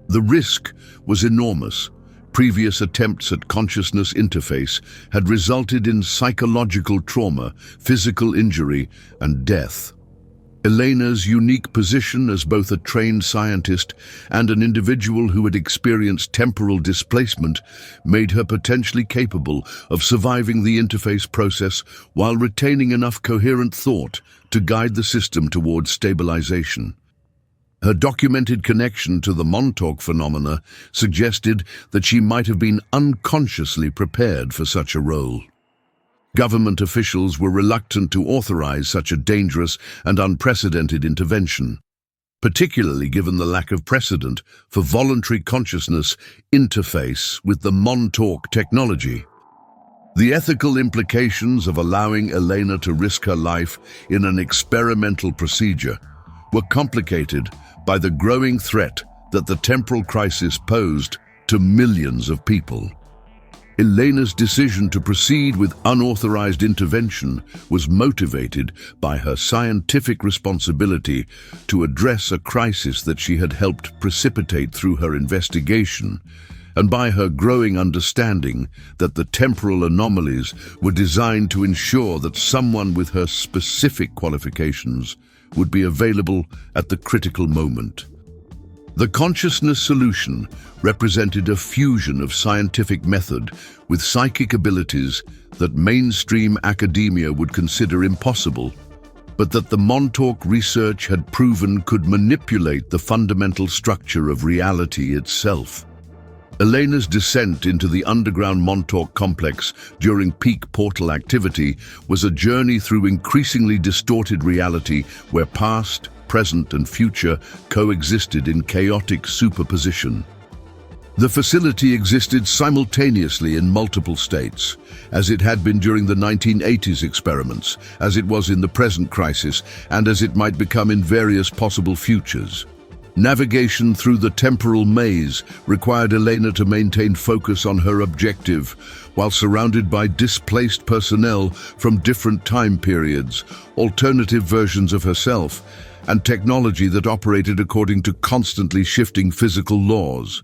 The risk was enormous. Previous attempts at consciousness interface had resulted in psychological trauma, physical injury, and death. Elena's unique position as both a trained scientist and an individual who had experienced temporal displacement made her potentially capable of surviving the interface process while retaining enough coherent thought to guide the system towards stabilization. Her documented connection to the Montauk phenomena suggested that she might have been unconsciously prepared for such a role. Government officials were reluctant to authorize such a dangerous and unprecedented intervention, particularly given the lack of precedent for voluntary consciousness interface with the Montauk technology. The ethical implications of allowing Elena to risk her life in an experimental procedure were complicated by the growing threat that the temporal crisis posed to millions of people. Elena's decision to proceed with unauthorized intervention was motivated by her scientific responsibility to address a crisis that she had helped precipitate through her investigation, and by her growing understanding that the temporal anomalies were designed to ensure that someone with her specific qualifications would be available at the critical moment. The consciousness solution represented a fusion of scientific method with psychic abilities that mainstream academia would consider impossible, but that the Montauk research had proven could manipulate the fundamental structure of reality itself. Elena's descent into the underground Montauk complex during peak portal activity was a journey through increasingly distorted reality where past, present, and future coexisted in chaotic superposition. The facility existed simultaneously in multiple states, as it had been during the 1980s experiments, as it was in the present crisis, and as it might become in various possible futures. Navigation through the temporal maze required Elena to maintain focus on her objective, while surrounded by displaced personnel from different time periods, alternative versions of herself, and technology that operated according to constantly shifting physical laws.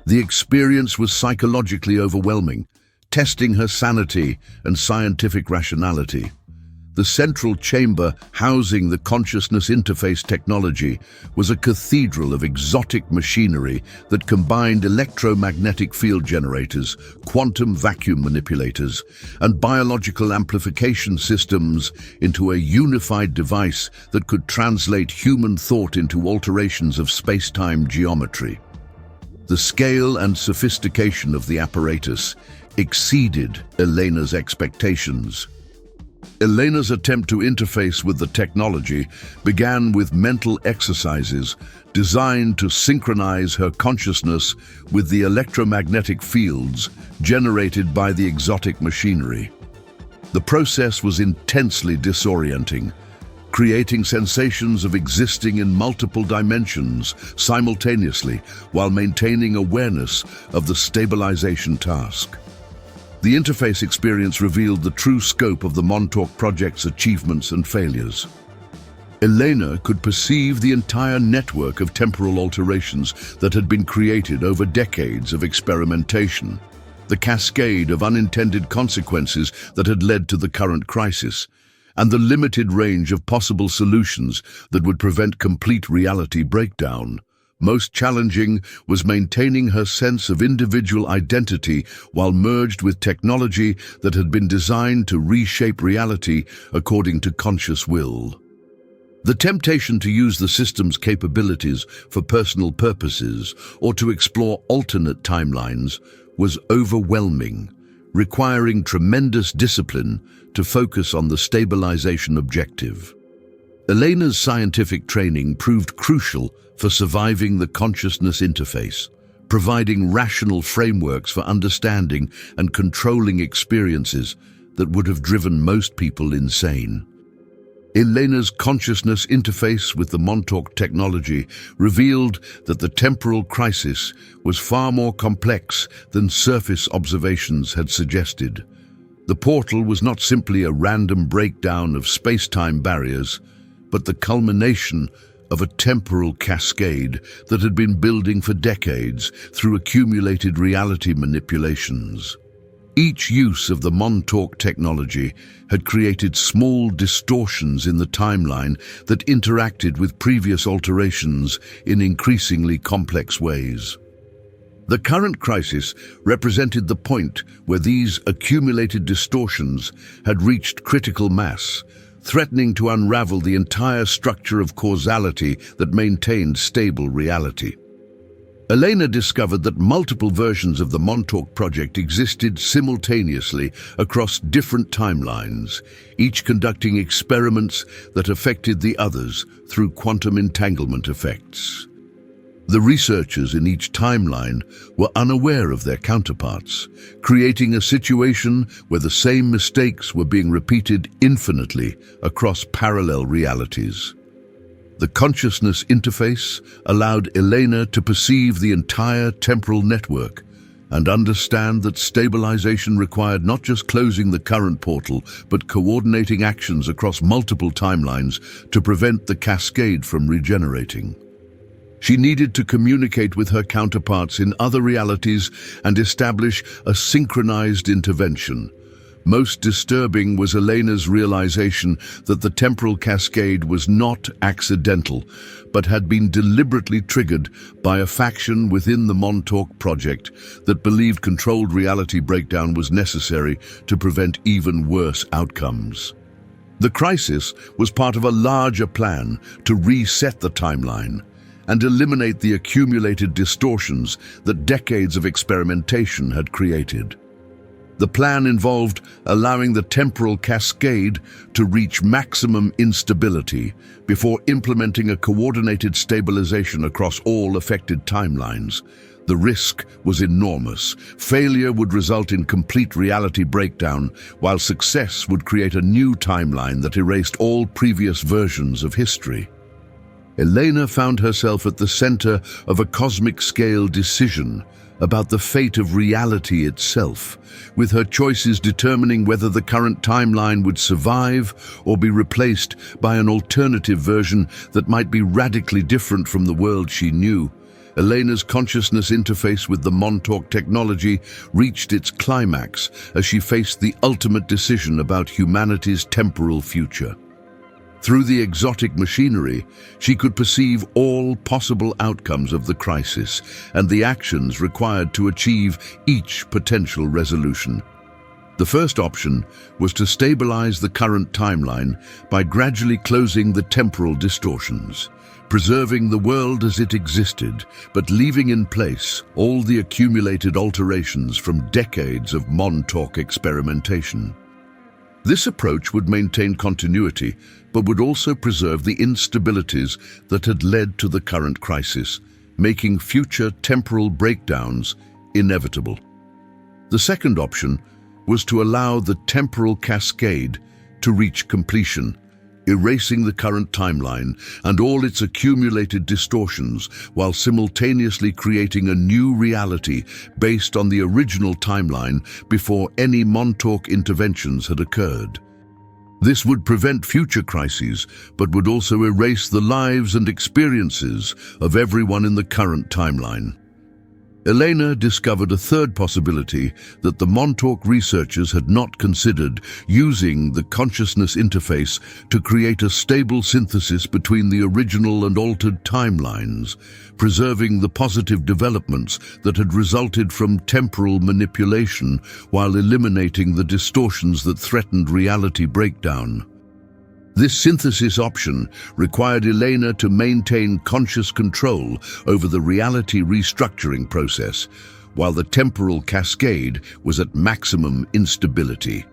The experience was psychologically overwhelming, testing her sanity and scientific rationality. The central chamber housing the consciousness interface technology was a cathedral of exotic machinery that combined electromagnetic field generators, quantum vacuum manipulators, and biological amplification systems into a unified device that could translate human thought into alterations of space-time geometry. The scale and sophistication of the apparatus exceeded Elena's expectations. Elena's attempt to interface with the technology began with mental exercises designed to synchronize her consciousness with the electromagnetic fields generated by the exotic machinery. The process was intensely disorienting, creating sensations of existing in multiple dimensions simultaneously while maintaining awareness of the stabilization task. The interface experience revealed the true scope of the Montauk Project's achievements and failures. Elena could perceive the entire network of temporal alterations that had been created over decades of experimentation, the cascade of unintended consequences that had led to the current crisis, and the limited range of possible solutions that would prevent complete reality breakdown. Most challenging was maintaining her sense of individual identity while merged with technology that had been designed to reshape reality according to conscious will. The temptation to use the system's capabilities for personal purposes or to explore alternate timelines was overwhelming, requiring tremendous discipline to focus on the stabilization objective. Elena's scientific training proved crucial for surviving the consciousness interface, providing rational frameworks for understanding and controlling experiences that would have driven most people insane. Elena's consciousness interface with the Montauk technology revealed that the temporal crisis was far more complex than surface observations had suggested. The portal was not simply a random breakdown of space-time barriers, but the culmination of a temporal cascade that had been building for decades through accumulated reality manipulations. Each use of the Montauk technology had created small distortions in the timeline that interacted with previous alterations in increasingly complex ways. The current crisis represented the point where these accumulated distortions had reached critical mass, threatening to unravel the entire structure of causality that maintained stable reality. Elena discovered that multiple versions of the Montauk Project existed simultaneously across different timelines, each conducting experiments that affected the others through quantum entanglement effects. The researchers in each timeline were unaware of their counterparts, creating a situation where the same mistakes were being repeated infinitely across parallel realities. The consciousness interface allowed Elena to perceive the entire temporal network and understand that stabilization required not just closing the current portal, but coordinating actions across multiple timelines to prevent the cascade from regenerating. She needed to communicate with her counterparts in other realities and establish a synchronized intervention. Most disturbing was Elena's realization that the temporal cascade was not accidental, but had been deliberately triggered by a faction within the Montauk Project that believed controlled reality breakdown was necessary to prevent even worse outcomes. The crisis was part of a larger plan to reset the timeline and eliminate the accumulated distortions that decades of experimentation had created. The plan involved allowing the temporal cascade to reach maximum instability before implementing a coordinated stabilization across all affected timelines. The risk was enormous. Failure would result in complete reality breakdown, while success would create a new timeline that erased all previous versions of history. Elena found herself at the center of a cosmic-scale decision about the fate of reality itself, with her choices determining whether the current timeline would survive or be replaced by an alternative version that might be radically different from the world she knew. Elena's consciousness interface with the Montauk technology reached its climax as she faced the ultimate decision about humanity's temporal future. Through the exotic machinery, she could perceive all possible outcomes of the crisis and the actions required to achieve each potential resolution. The first option was to stabilize the current timeline by gradually closing the temporal distortions, preserving the world as it existed, but leaving in place all the accumulated alterations from decades of Montauk experimentation. This approach would maintain continuity, but would also preserve the instabilities that had led to the current crisis, making future temporal breakdowns inevitable. The second option was to allow the temporal cascade to reach completion, erasing the current timeline and all its accumulated distortions while simultaneously creating a new reality based on the original timeline before any Montauk interventions had occurred. This would prevent future crises, but would also erase the lives and experiences of everyone in the current timeline. Elena discovered a third possibility that the Montauk researchers had not considered, using the consciousness interface to create a stable synthesis between the original and altered timelines, preserving the positive developments that had resulted from temporal manipulation while eliminating the distortions that threatened reality breakdown. This synthesis option required Elena to maintain conscious control over the reality restructuring process, while the temporal cascade was at maximum instability.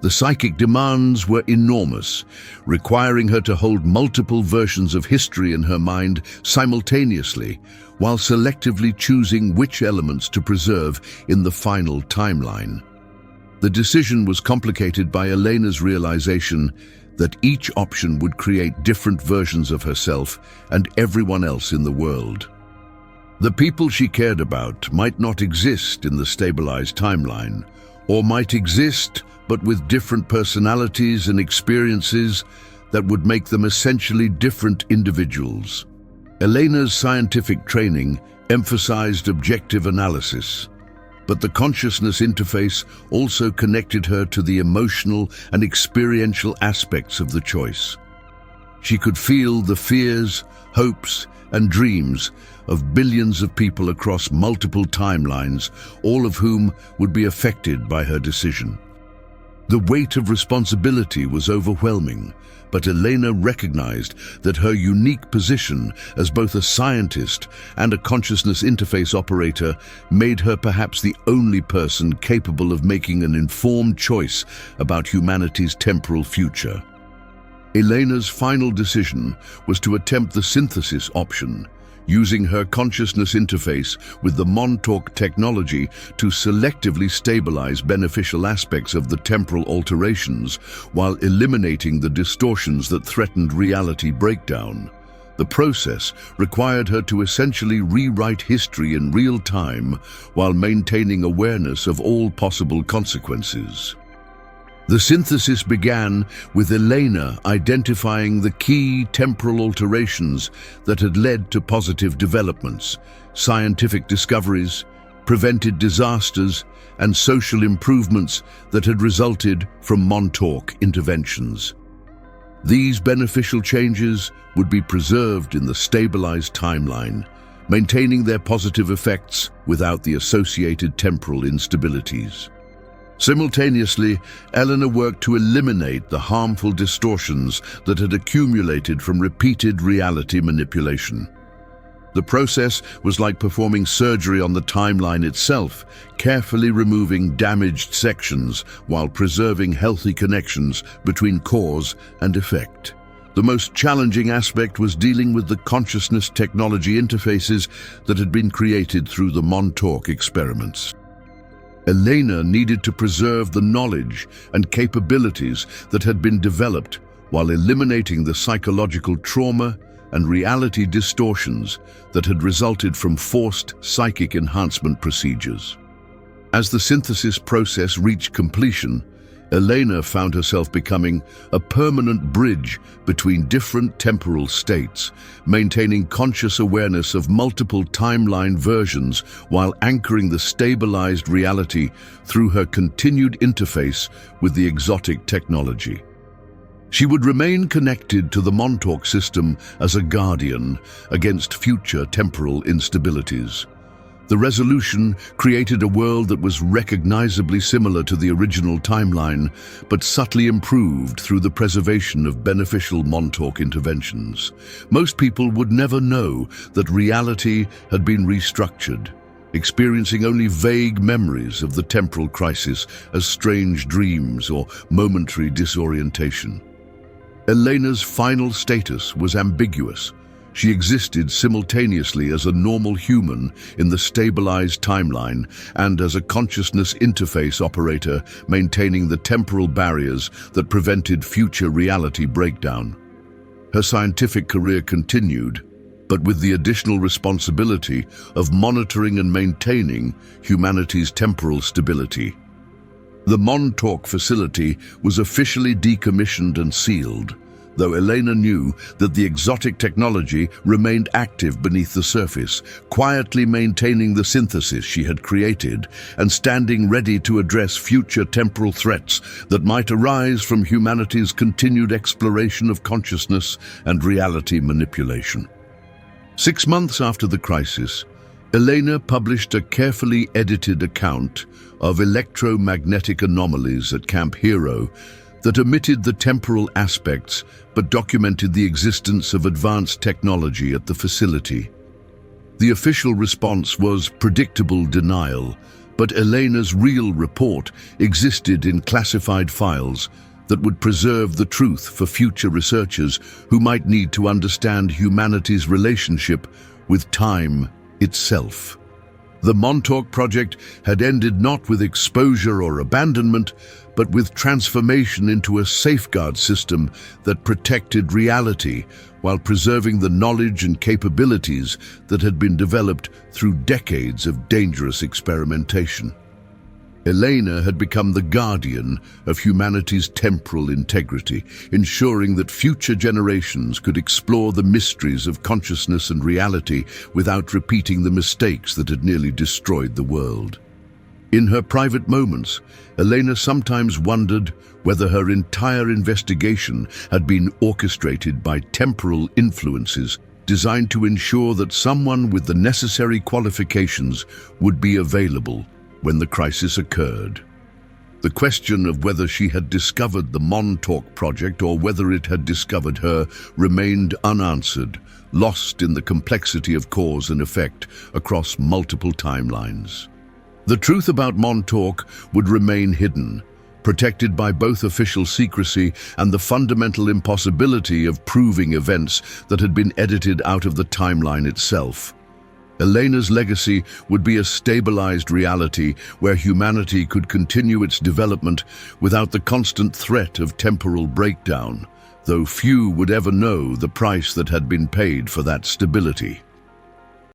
The psychic demands were enormous, requiring her to hold multiple versions of history in her mind simultaneously, while selectively choosing which elements to preserve in the final timeline. The decision was complicated by Elena's realization that each option would create different versions of herself and everyone else in the world. The people she cared about might not exist in the stabilized timeline, or might exist but with different personalities and experiences that would make them essentially different individuals. Elena's scientific training emphasized objective analysis, but the consciousness interface also connected her to the emotional and experiential aspects of the choice. She could feel the fears, hopes, and dreams of billions of people across multiple timelines, all of whom would be affected by her decision. The weight of responsibility was overwhelming, but Elena recognized that her unique position as both a scientist and a consciousness interface operator made her perhaps the only person capable of making an informed choice about humanity's temporal future. Elena's final decision was to attempt the synthesis option, using her consciousness interface with the Montauk technology to selectively stabilize beneficial aspects of the temporal alterations while eliminating the distortions that threatened reality breakdown. The process required her to essentially rewrite history in real time while maintaining awareness of all possible consequences. The synthesis began with Elena identifying the key temporal alterations that had led to positive developments, scientific discoveries, prevented disasters, and social improvements that had resulted from Montauk interventions. These beneficial changes would be preserved in the stabilized timeline, maintaining their positive effects without the associated temporal instabilities. Simultaneously, Elena worked to eliminate the harmful distortions that had accumulated from repeated reality manipulation. The process was like performing surgery on the timeline itself, carefully removing damaged sections while preserving healthy connections between cause and effect. The most challenging aspect was dealing with the consciousness technology interfaces that had been created through the Montauk experiments. Elena needed to preserve the knowledge and capabilities that had been developed while eliminating the psychological trauma and reality distortions that had resulted from forced psychic enhancement procedures. As the synthesis process reached completion, Elena found herself becoming a permanent bridge between different temporal states, maintaining conscious awareness of multiple timeline versions while anchoring the stabilized reality through her continued interface with the exotic technology. She would remain connected to the Montauk system as a guardian against future temporal instabilities. The resolution created a world that was recognizably similar to the original timeline, but subtly improved through the preservation of beneficial Montauk interventions. Most people would never know that reality had been restructured, experiencing only vague memories of the temporal crisis as strange dreams or momentary disorientation. Elena's final status was ambiguous. She existed simultaneously as a normal human in the stabilized timeline and as a consciousness interface operator, maintaining the temporal barriers that prevented future reality breakdown. Her scientific career continued, but with the additional responsibility of monitoring and maintaining humanity's temporal stability. The Montauk facility was officially decommissioned and sealed, though Elena knew that the exotic technology remained active beneath the surface, quietly maintaining the synthesis she had created and standing ready to address future temporal threats that might arise from humanity's continued exploration of consciousness and reality manipulation. 6 months after the crisis, Elena published a carefully edited account of electromagnetic anomalies at Camp Hero that omitted the temporal aspects but documented the existence of advanced technology at the facility. The official response was predictable denial, but Elena's real report existed in classified files that would preserve the truth for future researchers who might need to understand humanity's relationship with time itself. The Montauk Project had ended not with exposure or abandonment, but with transformation into a safeguard system that protected reality while preserving the knowledge and capabilities that had been developed through decades of dangerous experimentation. Elena had become the guardian of humanity's temporal integrity, ensuring that future generations could explore the mysteries of consciousness and reality without repeating the mistakes that had nearly destroyed the world. In her private moments, Elena sometimes wondered whether her entire investigation had been orchestrated by temporal influences designed to ensure that someone with the necessary qualifications would be available when the crisis occurred. The question of whether she had discovered the Montauk Project or whether it had discovered her remained unanswered, lost in the complexity of cause and effect across multiple timelines. The truth about Montauk would remain hidden, protected by both official secrecy and the fundamental impossibility of proving events that had been edited out of the timeline itself. Elena's legacy would be a stabilized reality where humanity could continue its development without the constant threat of temporal breakdown, though few would ever know the price that had been paid for that stability.